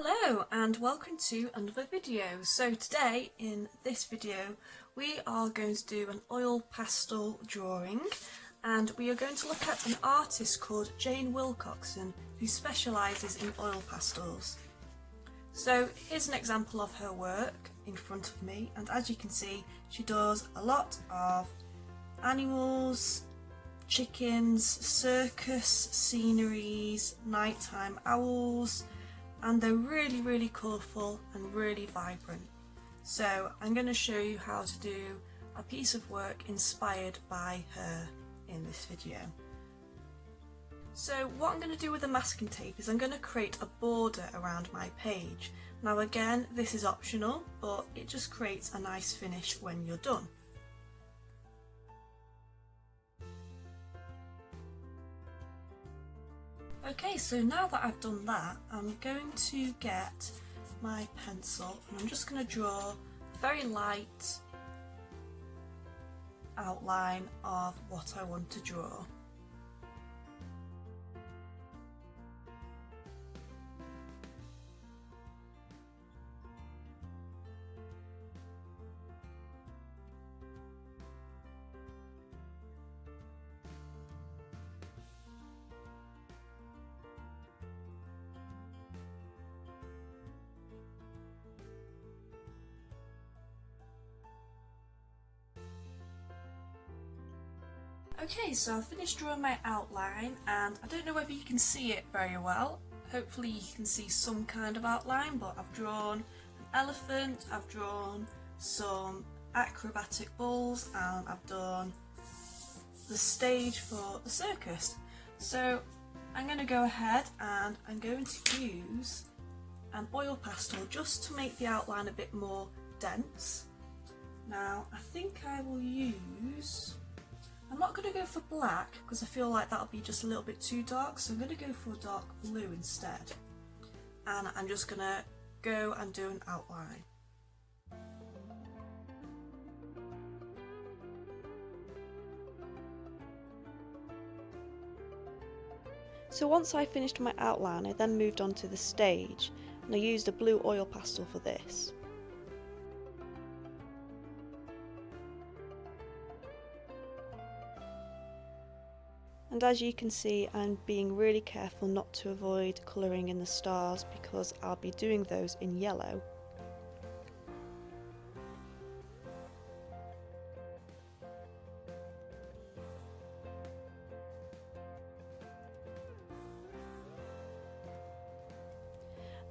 Hello and welcome to another video. So today in this video we are going to do an oil pastel drawing, and we are going to look at an artist called Jane Wilcoxon who specialises in oil pastels. So here's an example of her work in front of me, and as you can see she does a lot of animals, chickens, circus sceneries, nighttime owls, and they're really colourful and really vibrant. So I'm going to show you how to do a piece of work inspired by her in this video. So what I'm going to do with the masking tape is I'm going to create a border around my page. Now again, this is optional, but it just creates a nice finish when you're done. Okay, so now that I've done that, I'm going to get my pencil and I'm just going to draw a very light outline of what I want to draw. Okay, so I've finished drawing my outline, and I don't know whether you can see it very well. Hopefully you can see some kind of outline, but I've drawn an elephant, I've drawn some acrobatic bulls, and I've done the stage for the circus. So I'm going to go ahead and I'm going to use an oil pastel just to make the outline a bit more dense. Now I think I will use, I'm not going to go for black because I feel like that'll be just a little bit too dark, so I'm going to go for dark blue instead. And I'm just going to go and do an outline. So once I finished my outline, I then moved on to the stage, and I used a blue oil pastel for this. And as you can see, I'm being really careful not to avoid colouring in the stars because I'll be doing those in yellow.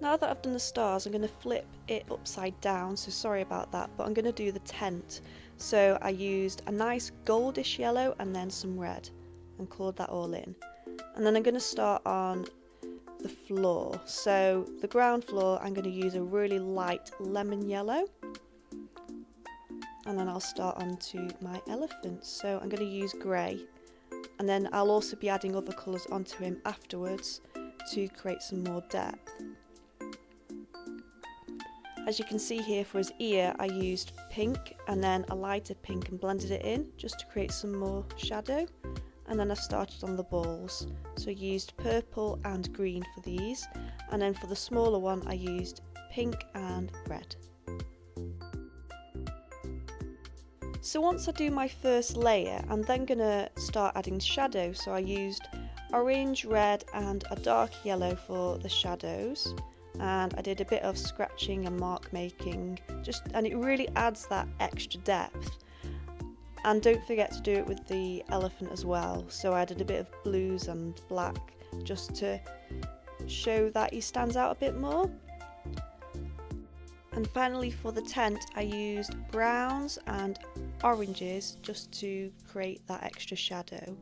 Now that I've done the stars, I'm going to flip it upside down, so sorry about that, but I'm going to do the tent. So I used a nice goldish yellow and then some red, and coloured that all in. And then I'm going to start on the floor. So the ground floor, I'm going to use a really light lemon yellow, and then I'll start onto my elephant. So I'm going to use grey, and then I'll also be adding other colours onto him afterwards to create some more depth. As you can see here, for his ear I used pink and then a lighter pink and blended it in just to create some more shadow. And then I started on the balls, so I used purple and green for these, and then for the smaller one I used pink and red. So once I do my first layer, I'm then going to start adding shadow, so I used orange, red and a dark yellow for the shadows, and I did a bit of scratching and mark making, and it really adds that extra depth. And don't forget to do it with the elephant as well, so I added a bit of blues and black just to show that he stands out a bit more. And finally for the tent I used browns and oranges just to create that extra shadow.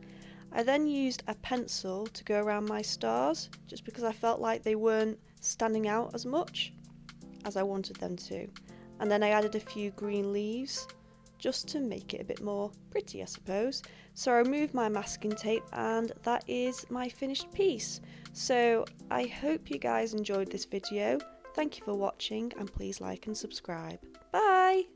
I then used a pencil to go around my stars just because I felt like they weren't standing out as much as I wanted them to. And then I added a few green leaves just to make it a bit more pretty, I suppose. So I removed my masking tape, and that is my finished piece. So I hope you guys enjoyed this video. Thank you for watching, and please like and subscribe. Bye!